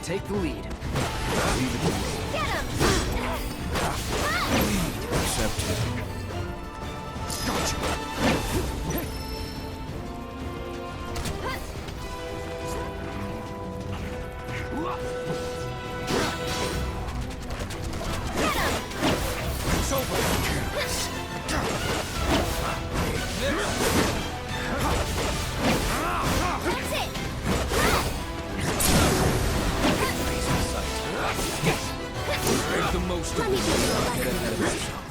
Take the lead. Leave it to me. Get him! Lead accepted. Gotcha. It's over. That's it! Make the most of Let me show you a lesson.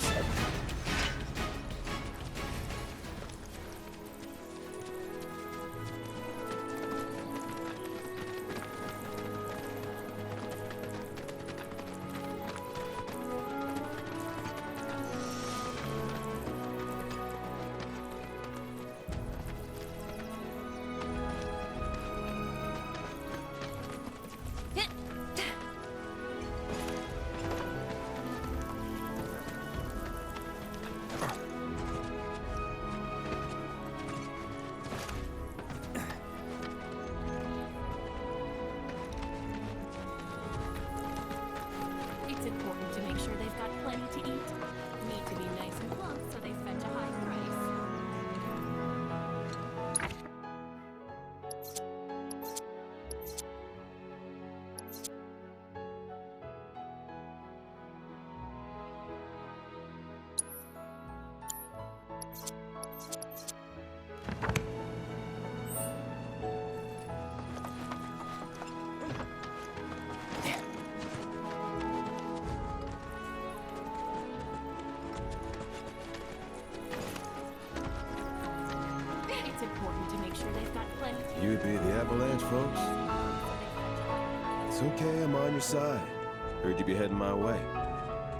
You'd be the avalanche, folks? It's okay, I'm on your side. Heard you'd be heading my way.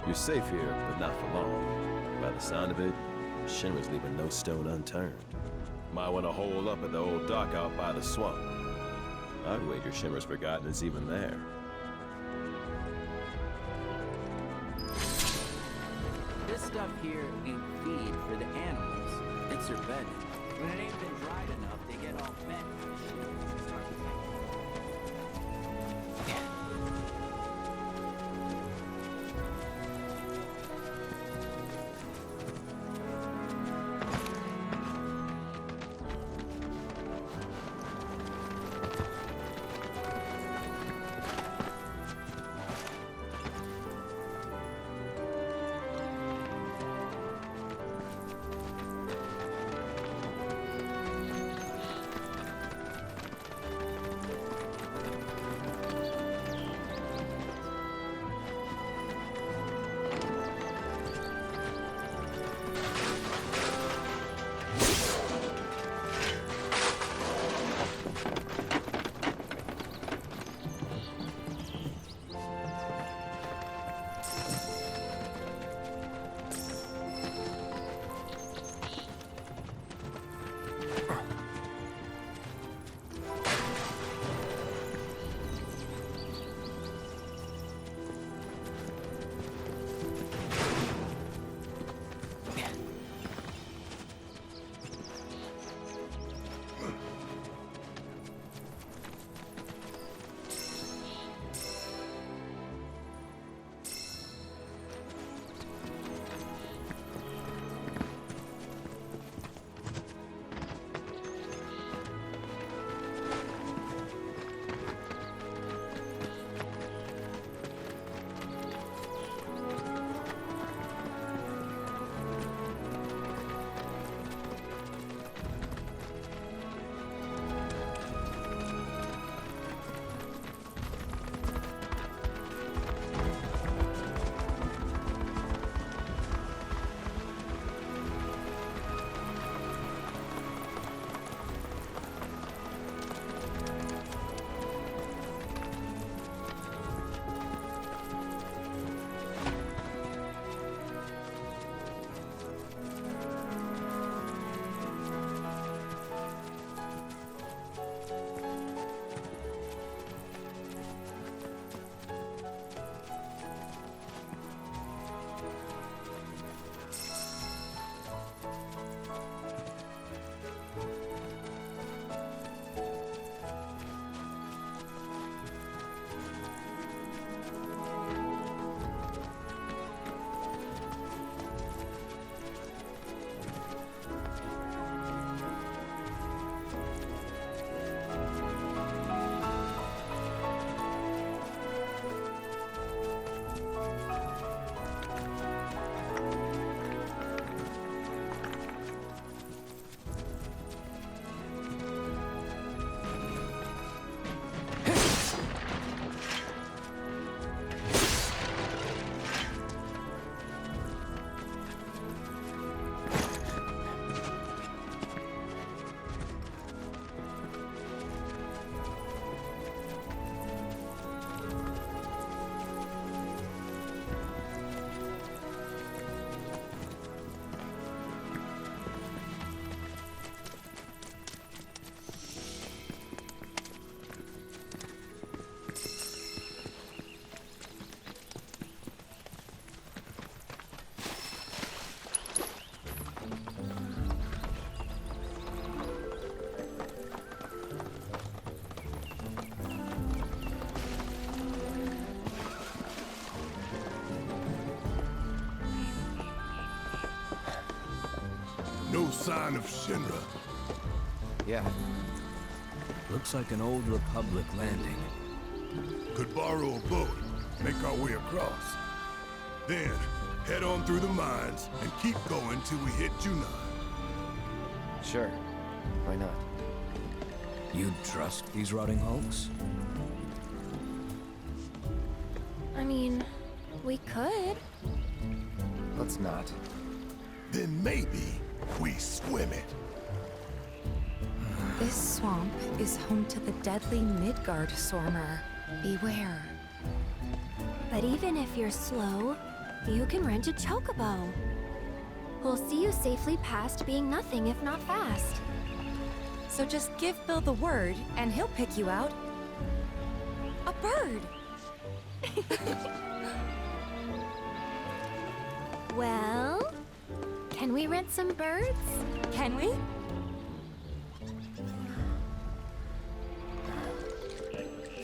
You're safe here, but not for long. By the sound of it, Shinra's leaving no stone unturned. Might want to hole up at the old dock out by the swamp. I'd wager Shinra's forgotten it's even there. This stuff here ain't feed for the animals. It's their bedding. When it ain't been dried enough, they get all bent. No sign of Shinra. Yeah. Looks like an old Republic landing. Could borrow a boat, make our way across. Then, head on through the mines and keep going till we hit Junon. Sure. Why not? You'd trust these rotting hulks? I mean, we could. Let's not. Then maybe we swim it. This swamp is home to the deadly Midgar Swarmer. Beware. But even if you're slow, you can rent a chocobo. We'll see you safely past being nothing if not fast. So just give Bill the word, and he'll pick you out. A bird! Well, can we rent some birds? Can we?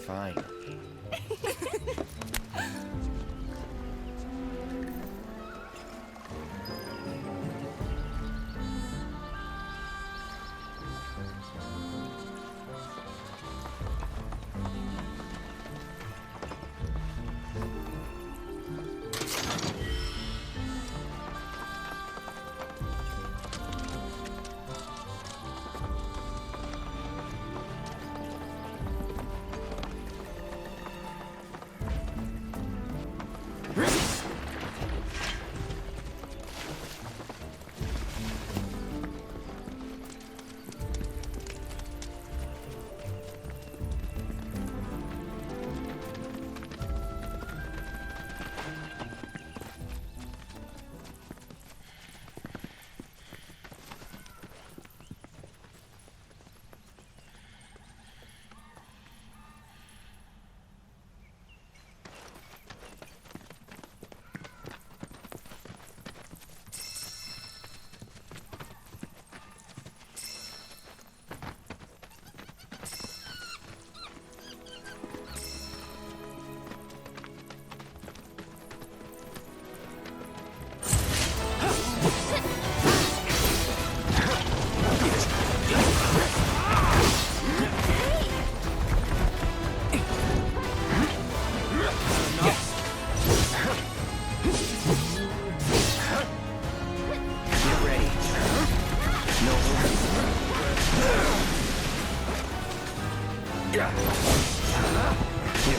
Fine.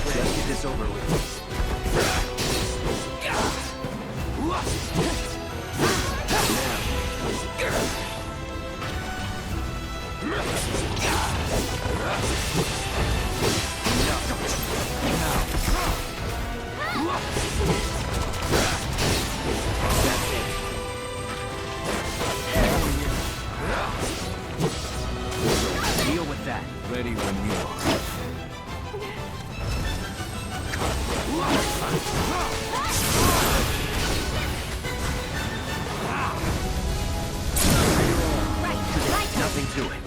Let's get this over with. Deal with that. Ready when you are. Nothing to it.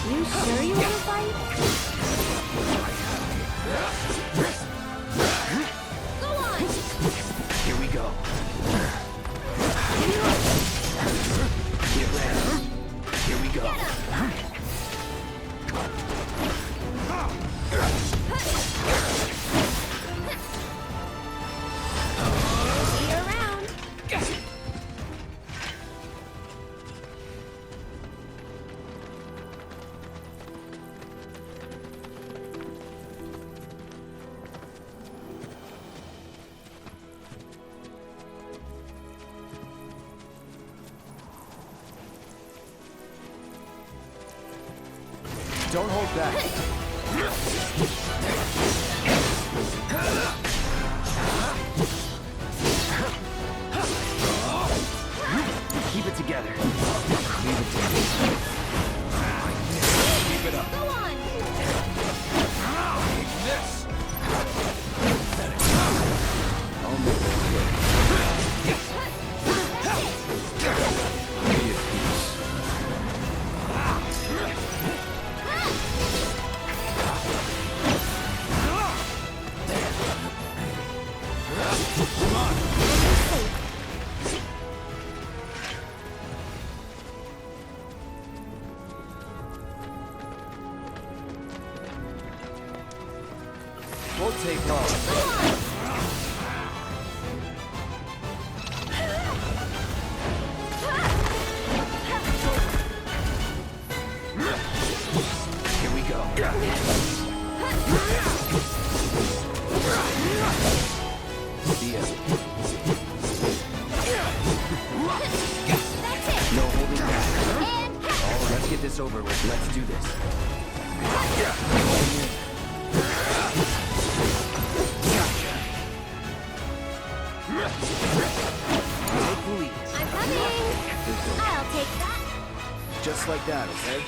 You sure you want to fight? Go on! Here we go. Get ready. Here we go. See you around. Don't hold back. Keep it together. Leave it to me. Keep it up. Go on! Take this. I'll make it quick. Be at peace. Come on. Won't take long. Here we go. See ya. That's it! No holding back. And Oh, let's get this over with. Let's do this. Take the lead. I'm coming! I'll take that. Just like that, okay?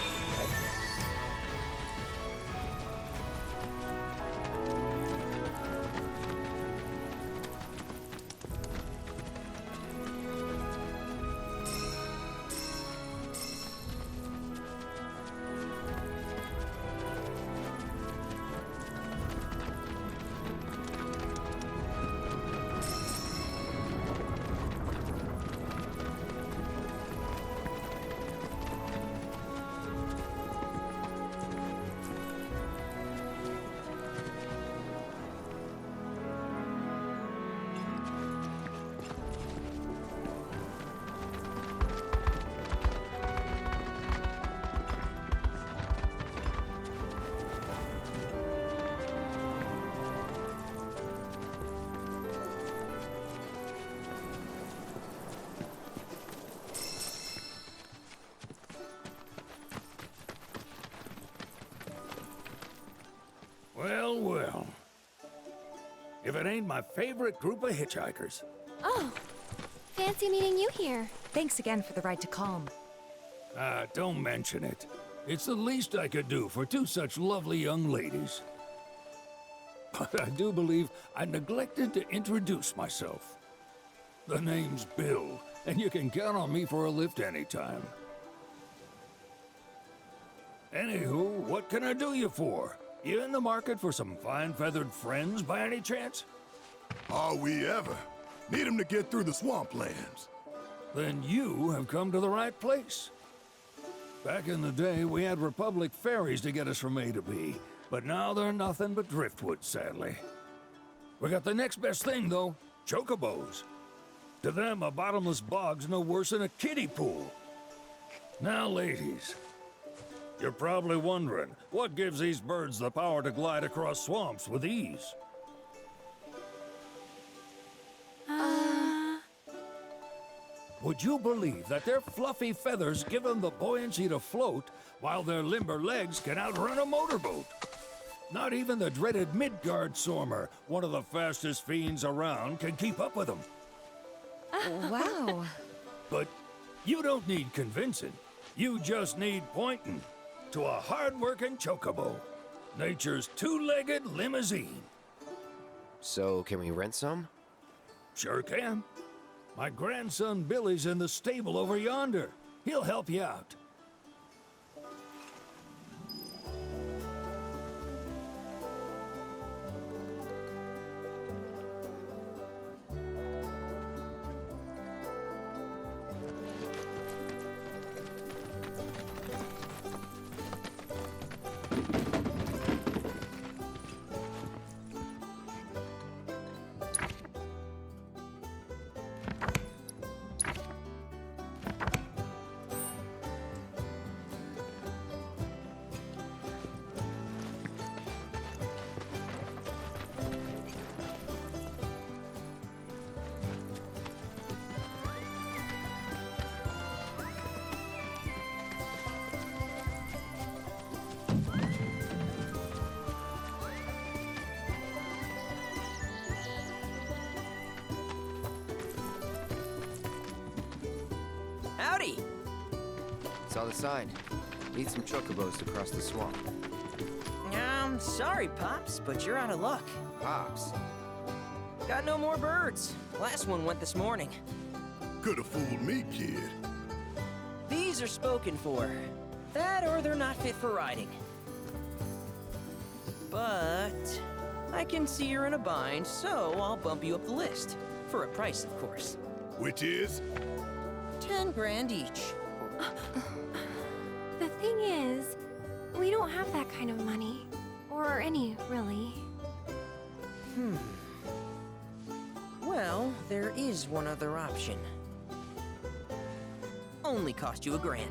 Well, well. If it ain't my favorite group of hitchhikers. Oh, fancy meeting you here. Thanks again for the ride to Kalm. Don't mention it. It's the least I could do for two such lovely young ladies. But I do believe I neglected to introduce myself. The name's Bill, and you can count on me for a lift anytime. Anywho, what can I do you for? You in the market for some fine-feathered friends by any chance? Are we ever? Need him to get through the swamplands. Then you have come to the right place. Back in the day, we had Republic ferries to get us from A to B, but now they're nothing but driftwood, sadly. We got the next best thing, though, chocobos. To them, a bottomless bog's no worse than a kiddie pool. Now, ladies, you're probably wondering, what gives these birds the power to glide across swamps with ease? Would you believe that their fluffy feathers give them the buoyancy to float, while their limber legs can outrun a motorboat? Not even the dreaded Midgar Sormer, one of the fastest fiends around, can keep up with them. Wow. But you don't need convincing. You just need pointing to a hard-working chocobo. Nature's two-legged limousine. So, can we rent some? Sure can. My grandson Billy's in the stable over yonder. He'll help you out. Saw the sign. Need some chocobos to cross the swamp. Sorry, Pops, but you're out of luck. Pops. Got no more birds. Last one went this morning. Could've fooled me, kid. These are spoken for. That or they're not fit for riding. But I can see you're in a bind, so I'll bump you up the list. For a price, of course. Which is? 10 grand each. The thing is, we don't have that kind of money. Or any, really. Well, there is one other option. Only cost you $1,000.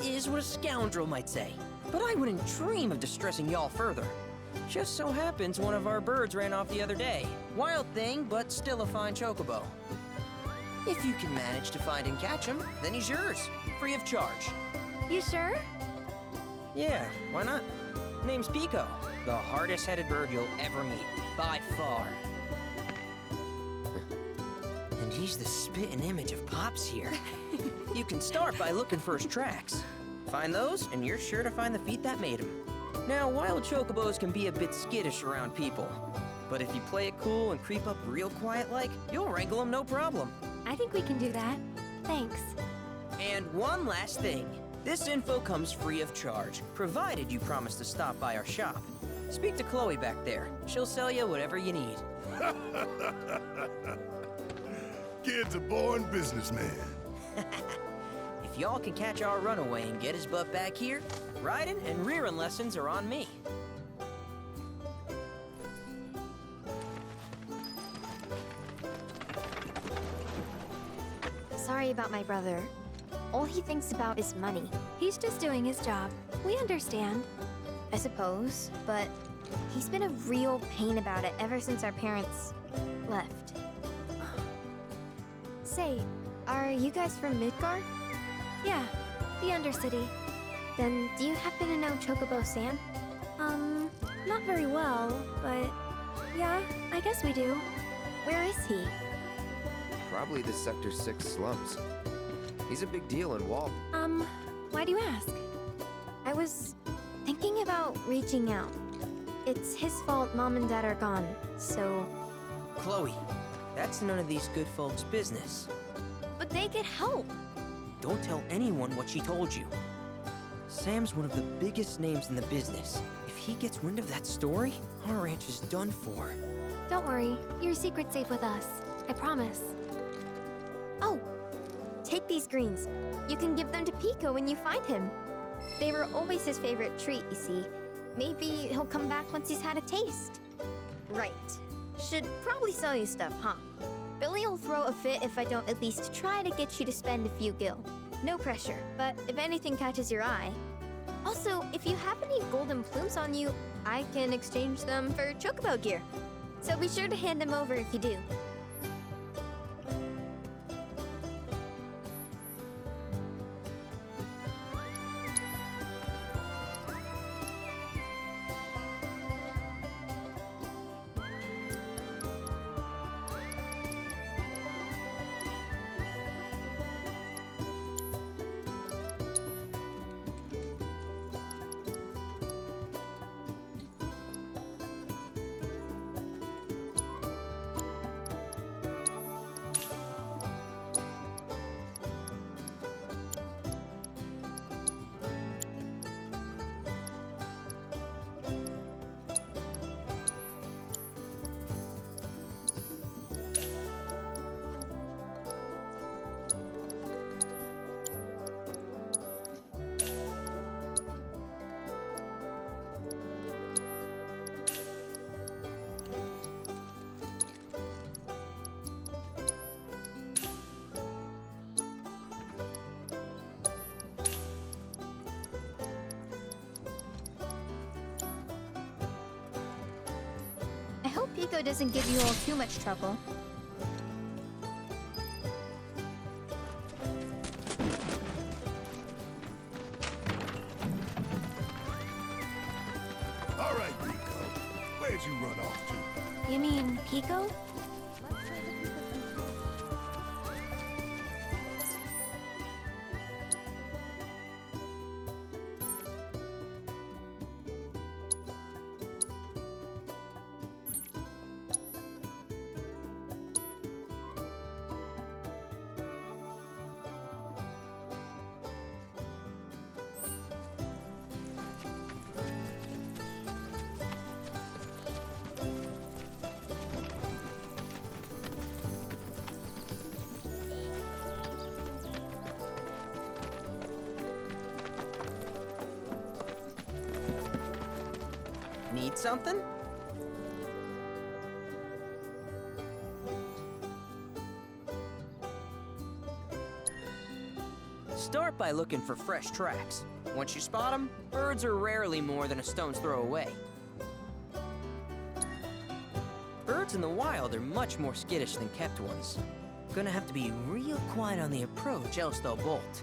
Is what a scoundrel might say. But I wouldn't dream of distressing y'all further. Just so happens one of our birds ran off the other day. Wild thing, but still a fine chocobo. If you can manage to find and catch him, then he's yours. Free of charge. You sure? Yeah, why not? Name's Pico. The hardest-headed bird you'll ever meet. By far. And he's the spitting image of Pops here. You can start by looking for his tracks. Find those, and you're sure to find the feet that made him. Now, wild chocobos can be a bit skittish around people. But if you play it cool and creep up real quiet-like, you'll wrangle them no problem. I think we can do that. Thanks. And one last thing. This info comes free of charge, provided you promise to stop by our shop. Speak to Chloe back there. She'll sell you whatever you need. Kid's a born businessman. If y'all can catch our runaway and get his butt back here, riding and rearing lessons are on me. Sorry about my brother. All he thinks about is money. He's just doing his job. We understand. I suppose, but he's been a real pain about it ever since our parents left. Say, are you guys from Midgar? Yeah, the Undercity. Then do you happen to know Chocobo San? Not very well, but yeah, I guess we do. Where is he? Probably the Sector 6 slums. He's a big deal in Wall. Why do you ask? I was thinking about reaching out. It's his fault Mom and Dad are gone, so... Chloe, that's none of these good folks' business. But they get help! Don't tell anyone what she told you. Sam's one of the biggest names in the business. If he gets wind of that story, our ranch is done for. Don't worry, your secret's safe with us. I promise. Oh! Take these greens. You can give them to Pico when you find him. They were always his favorite treat, you see. Maybe he'll come back once he's had a taste. Right. Should probably sell you stuff, huh? Billy'll throw a fit if I don't at least try to get you to spend a few gil. No pressure, but if anything catches your eye. Also, if you have any golden plumes on you, I can exchange them for chocobo gear. So be sure to hand them over if you do. I hope Pico doesn't give you all too much trouble. All right, Rico. Where'd you run off to? You mean Pico? Need something? Start by looking for fresh tracks. Once you spot them, birds are rarely more than a stone's throw away. Birds in the wild are much more skittish than kept ones. Gonna have to be real quiet on the approach, else they'll bolt.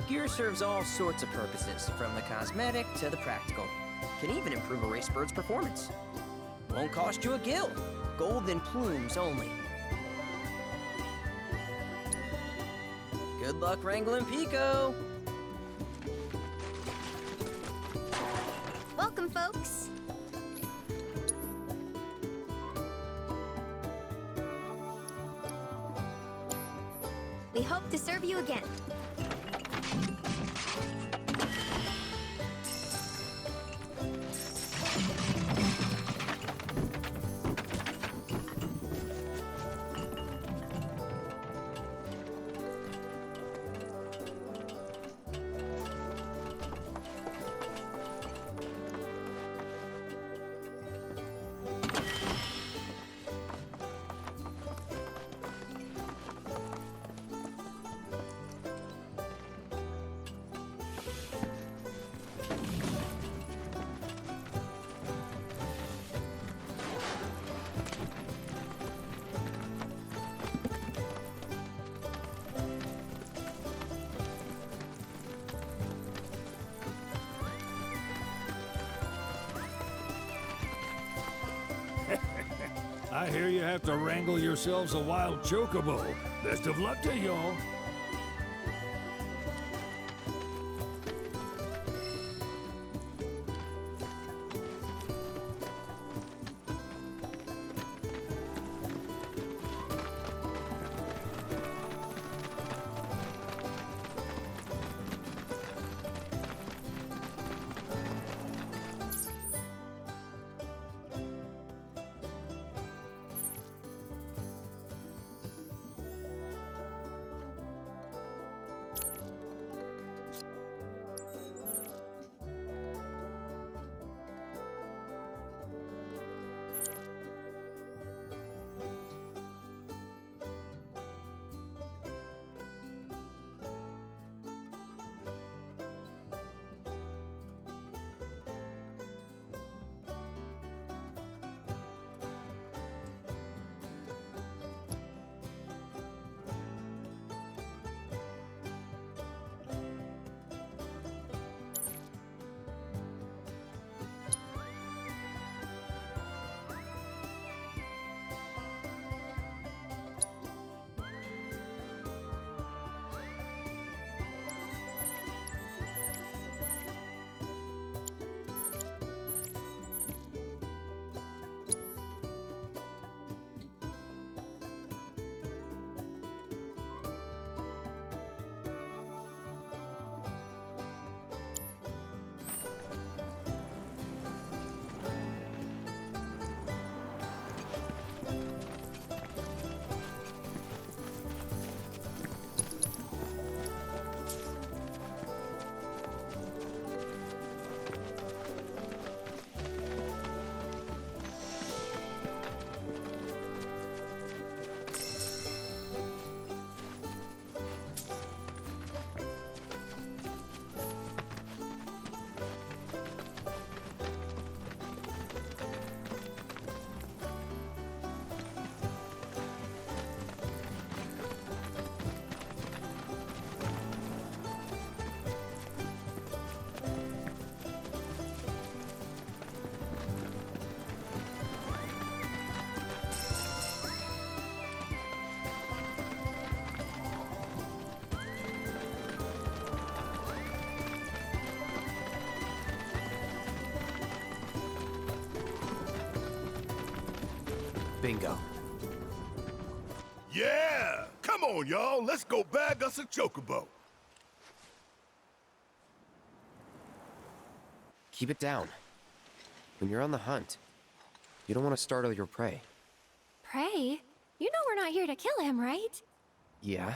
Gear serves all sorts of purposes, from the cosmetic to the practical. Can even improve a race bird's performance. Won't cost you a gill. Golden plumes only. Good luck wrangling Pico! Welcome, folks. We hope to serve you again. I hear you have to wrangle yourselves a wild chocobo. Best of luck to y'all. Bingo. Yeah! Come on, y'all. Let's go bag us a chocobo. Keep it down. When you're on the hunt, you don't want to startle your prey. Prey? You know we're not here to kill him, right? Yeah?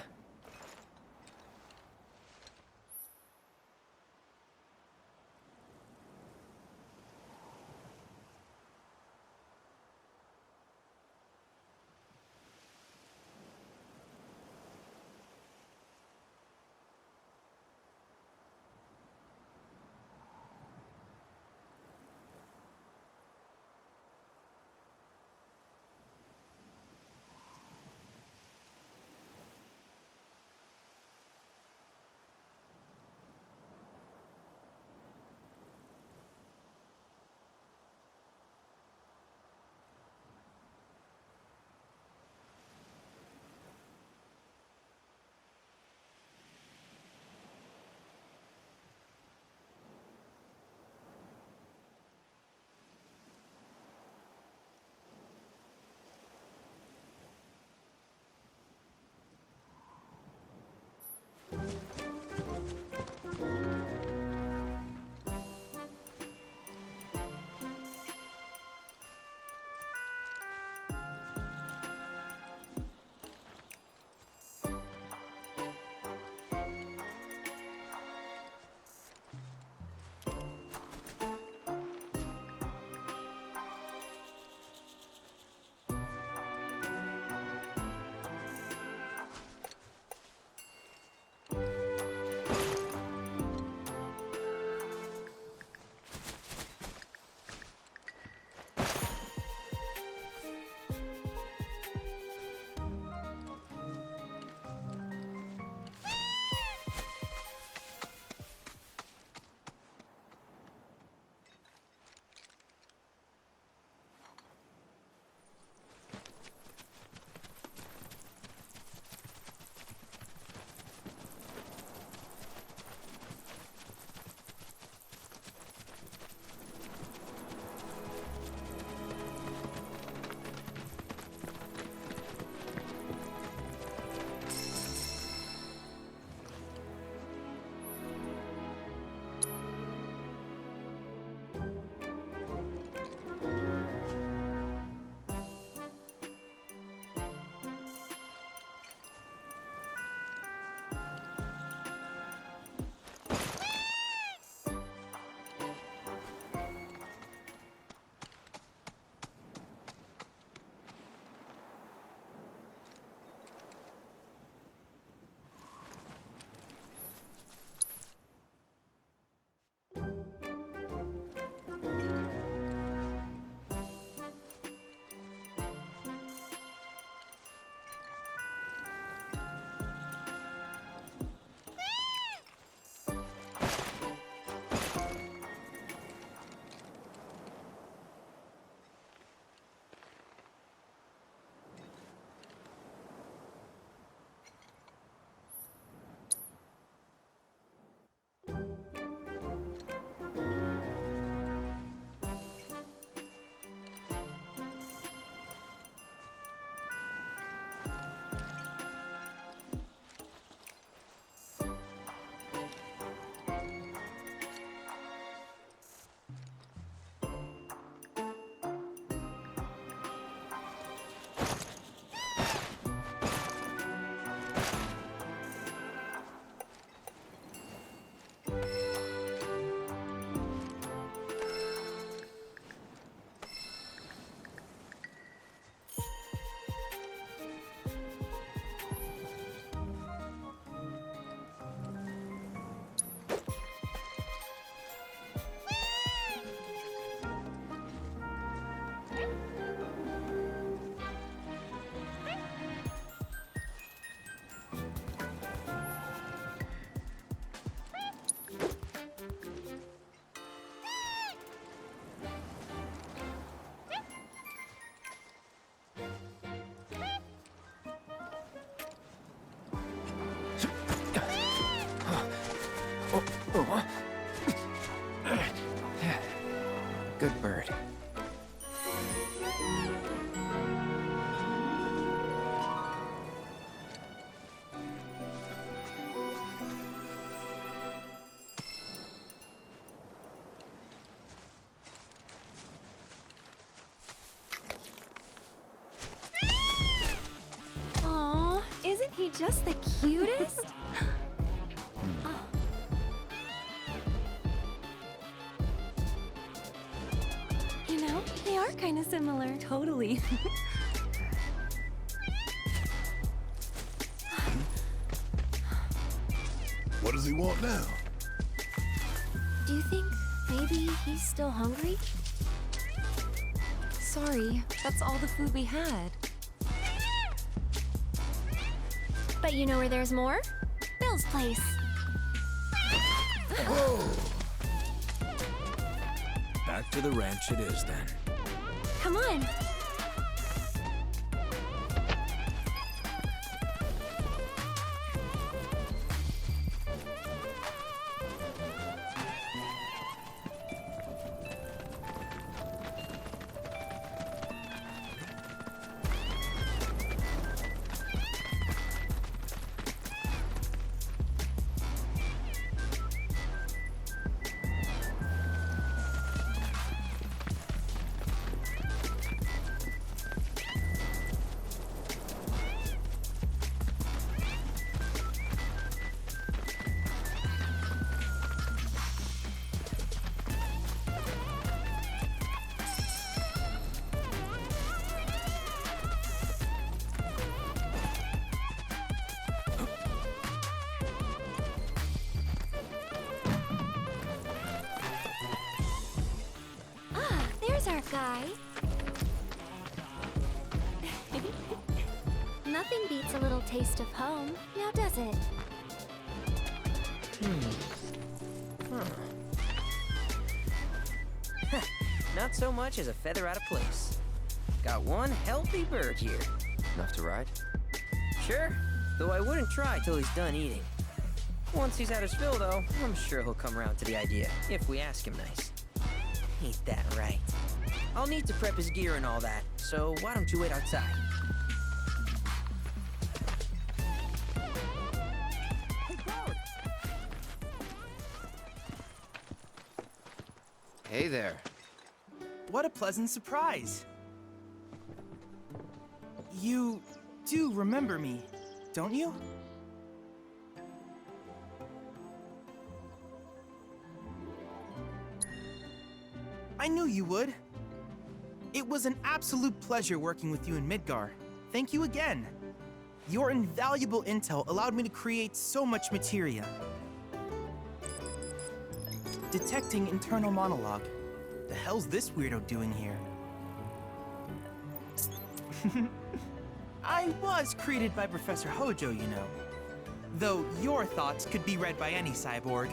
he just the cutest? Oh. You know, they are kind of similar. Totally. What does he want now? Do you think maybe he's still hungry? Sorry, that's all the food we had. But you know where there's more? Bill's place. Back to the ranch it is then. Come on. There's our guy. Nothing beats a little taste of home, now does it? Not so much as a feather out of place. Got one healthy bird here. Enough to ride? Sure, though I wouldn't try till he's done eating. Once he's had his fill, though, I'm sure he'll come around to the idea, if we ask him nice. Ain't that right? I'll need to prep his gear and all that, so why don't you wait outside? Hey there. What a pleasant surprise. You do remember me, don't you? I knew you would. It was an absolute pleasure working with you in Midgar. Thank you again. Your invaluable intel allowed me to create so much materia. Detecting internal monologue. The hell's this weirdo doing here? I was created by Professor Hojo, you know. Though your thoughts could be read by any cyborg.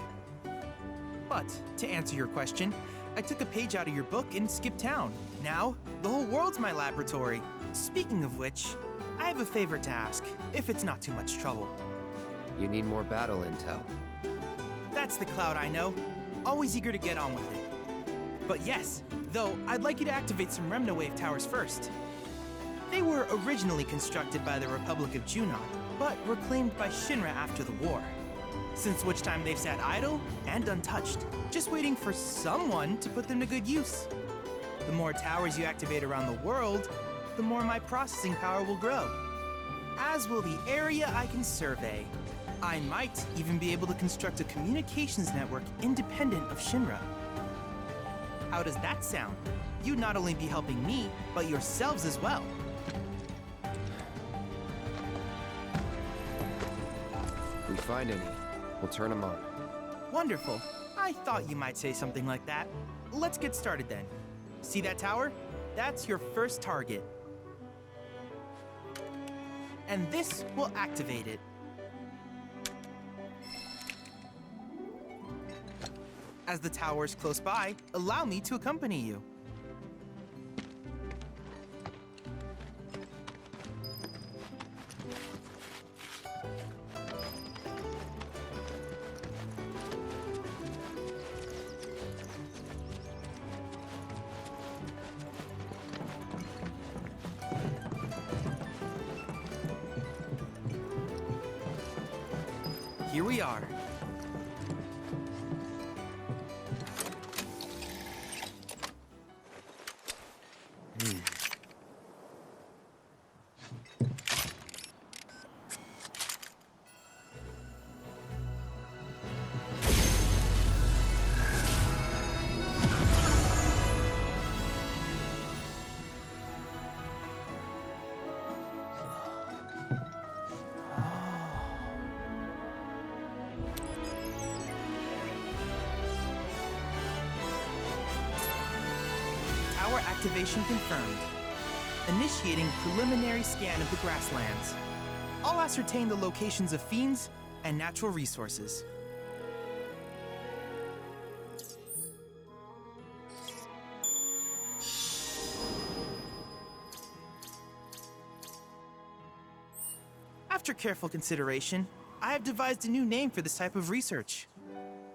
But, to answer your question, I took a page out of your book and skipped town. Now, the whole world's my laboratory. Speaking of which, I have a favor to ask, if it's not too much trouble. You need more battle intel. That's the Cloud I know. Always eager to get on with it. But yes, though, I'd like you to activate some Remnawave towers first. They were originally constructed by the Republic of Junon, but reclaimed by Shinra after the war. Since which time they've sat idle and untouched, just waiting for someone to put them to good use. The more towers you activate around the world, the more my processing power will grow. As will the area I can survey. I might even be able to construct a communications network independent of Shinra. How does that sound? You'd not only be helping me, but yourselves as well. If we find any, we'll turn them on. Wonderful. I thought you might say something like that. Let's get started then. See that tower? That's your first target. And this will activate it. As the tower is close by, allow me to accompany you. Here we are. tower activation confirmed. Initiating preliminary scan of the Grasslands. I'll ascertain the locations of fiends and natural resources. After careful consideration, I have devised a new name for this type of research.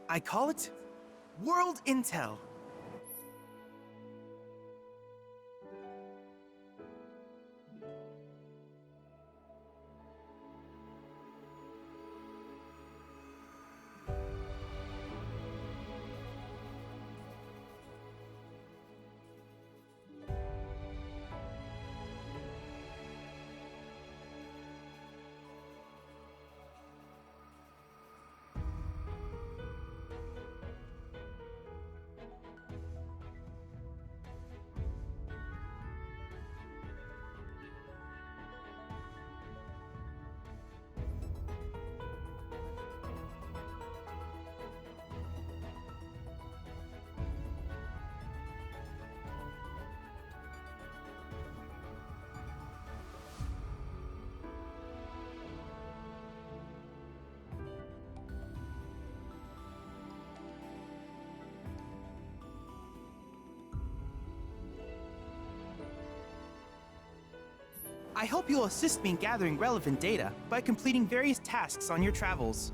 I call it World Intel. I hope you'll assist me in gathering relevant data by completing various tasks on your travels.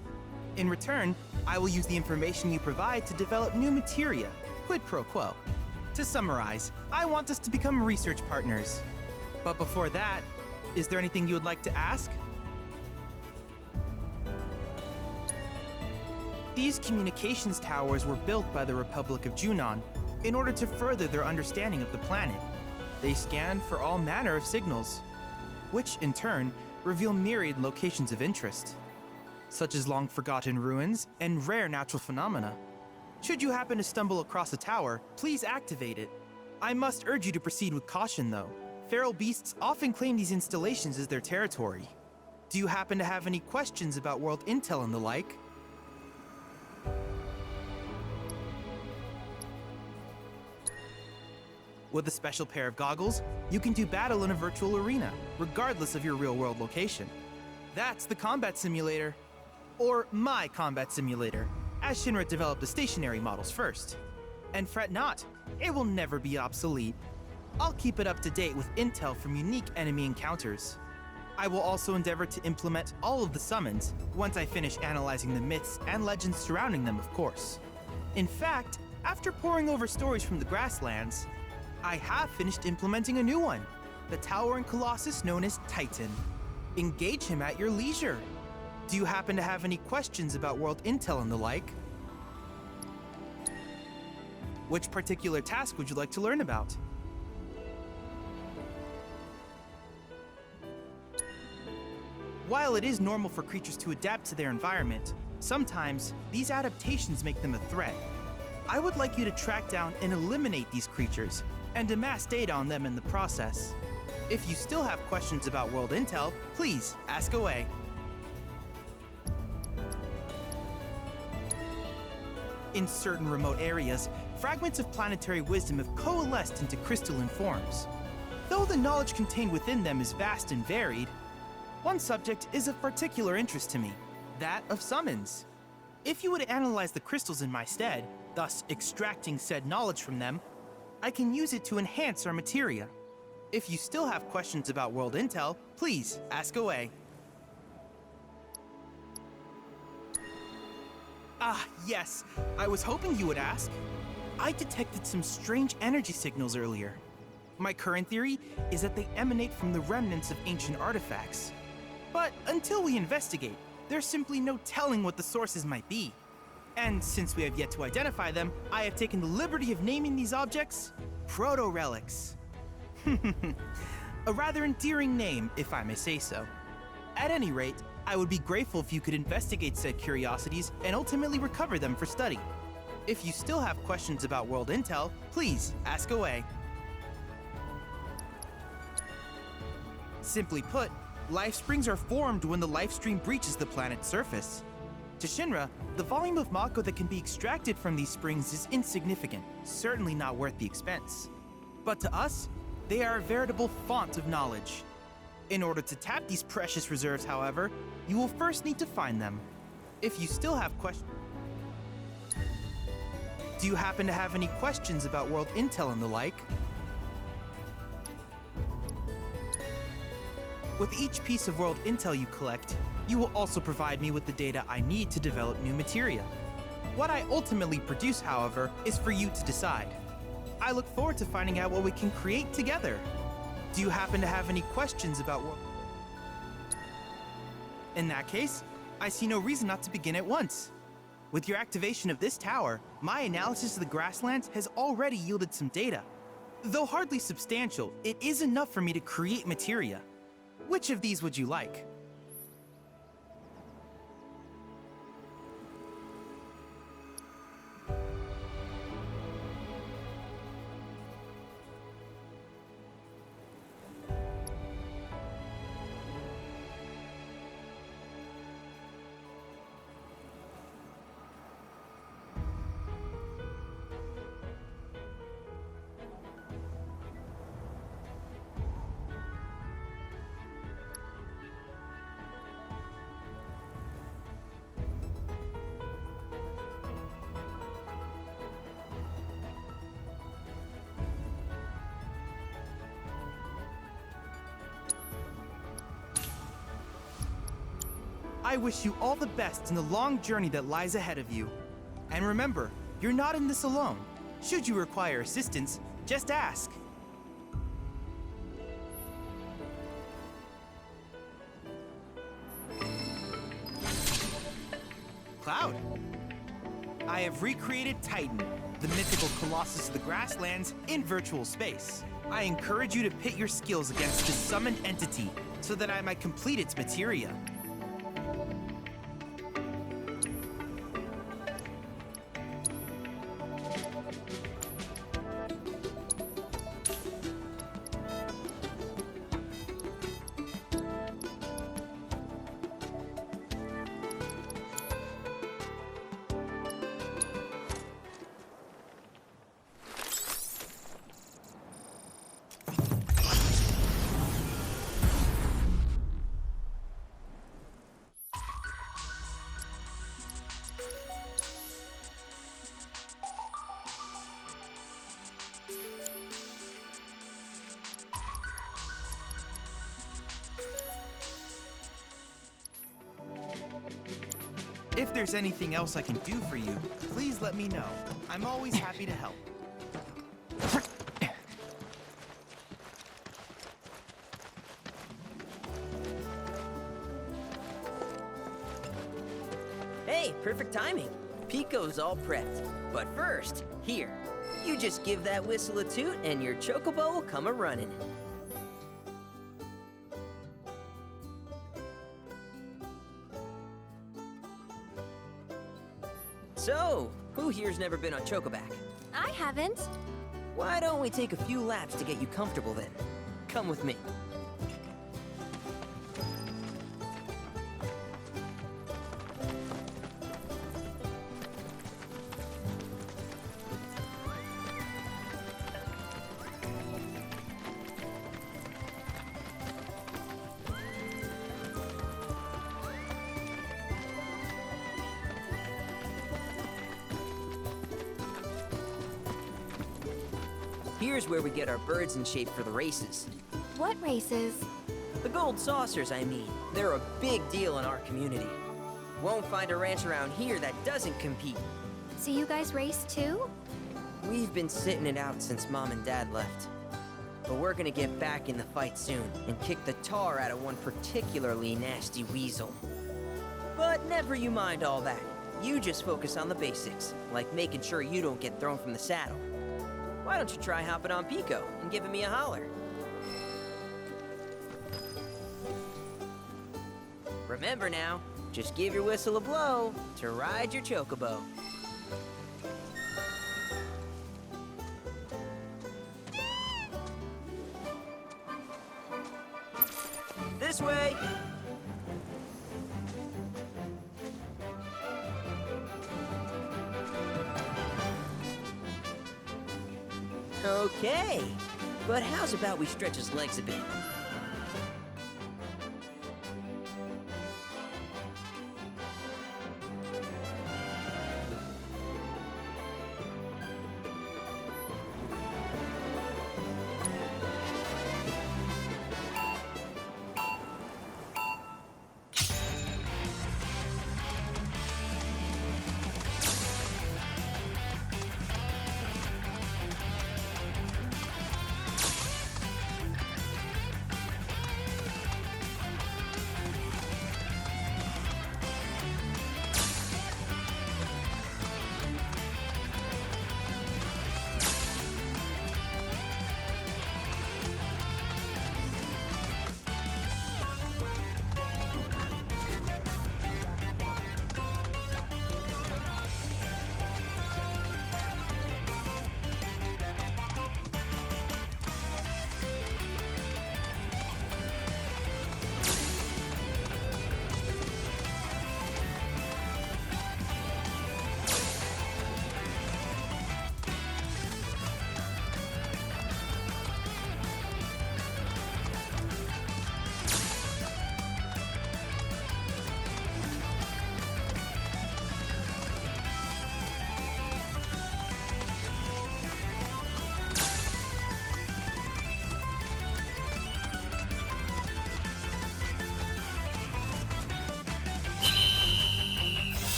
In return, I will use the information you provide to develop new materia, quid pro quo. To summarize, I want us to become research partners. But before that, is there anything you would like to ask? These communications towers were built by the Republic of Junon in order to further their understanding of the planet. They scan for all manner of signals, which in turn reveal myriad locations of interest, such as long-forgotten ruins and rare natural phenomena. Should you happen to stumble across a tower, please activate it. I must urge you to proceed with caution though. Feral beasts often claim these installations as their territory. Do you happen to have any questions about world intel and the like? With a special pair of goggles, you can do battle in a virtual arena, regardless of your real-world location. That's the combat simulator. Or my combat simulator, as Shinra developed the stationary models first. And fret not, it will never be obsolete. I'll keep it up to date with intel from unique enemy encounters. I will also endeavor to implement all of the summons, once I finish analyzing the myths and legends surrounding them, of course. In fact, after poring over stories from the Grasslands, I have finished implementing a new one, the towering colossus known as Titan. Engage him at your leisure. Do you happen to have any questions about world intel and the like? Which particular task would you like to learn about? While it is normal for creatures to adapt to their environment, sometimes these adaptations make them a threat. I would like you to track down and eliminate these creatures, and amass data on them in the process. If you still have questions about world intel, please ask away. In certain remote areas, fragments of planetary wisdom have coalesced into crystalline forms. Though the knowledge contained within them is vast and varied, one subject is of particular interest to me, that of summons. If you would analyze the crystals in my stead, thus extracting said knowledge from them, I can use it to enhance our materia. If you still have questions about world intel, please ask away. Ah, yes, I was hoping you would ask. I detected some strange energy signals earlier. My current theory is that they emanate from the remnants of ancient artifacts. But until we investigate, there's simply no telling what the sources might be. And since we have yet to identify them, I have taken the liberty of naming these objects proto-relics. A rather endearing name, if I may say so. At any rate, I would be grateful if you could investigate said curiosities and ultimately recover them for study. If you still have questions about world intel, please ask away. Simply put, life springs are formed when the life stream breaches the planet's surface. To Shinra, the volume of Mako that can be extracted from these springs is insignificant, certainly not worth the expense. But to us, they are a veritable font of knowledge. In order to tap these precious reserves, however, you will first need to find them. If you still have questions... Do you happen to have any questions about world intel and the like? With each piece of world intel you collect, you will also provide me with the data I need to develop new materia. What I ultimately produce, however, is for you to decide. I look forward to finding out what we can create together. Do you happen to have any questions about world... In that case, I see no reason not to begin at once. With your activation of this tower, my analysis of the Grasslands has already yielded some data. Though hardly substantial, it is enough for me to create materia. Which of these would you like? I wish you all the best in the long journey that lies ahead of you. And remember, you're not in this alone. Should you require assistance, just ask. Cloud. I have recreated Titan, the mythical colossus of the Grasslands, in virtual space. I encourage you to pit your skills against this summoned entity so that I might complete its materia. If there's anything else I can do for you, please let me know. I'm always happy to help. Hey, perfect timing. Pico's all prepped. But first, here, you just give that whistle a toot and your chocobo will come a-running. So, who here's never been on Chocoback? I haven't. Why don't we take a few laps to get you comfortable then? Come with me. Here's where we get our birds in shape for the races. What races? The gold saucers, I mean. They're a big deal in our community. Won't find a ranch around here that doesn't compete. So you guys race too? We've been sitting it out since Mom and Dad left. But we're gonna get back in the fight soon and kick the tar out of one particularly nasty weasel. But never you mind all that. You just focus on the basics, like making sure you don't get thrown from the saddle. Why don't you try hopping on Pico and giving me a holler? Remember now, just give your whistle a blow to ride your chocobo. This way! Okay, But how's about we stretch his legs a bit?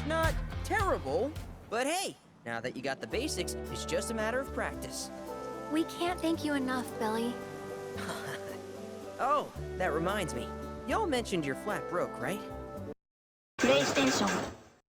Not terrible, but hey, now that you got the basics, it's just a matter of practice. We can't thank you enough, Billy. Oh, that reminds me. Y'all mentioned your flat broke, right? プレイステーション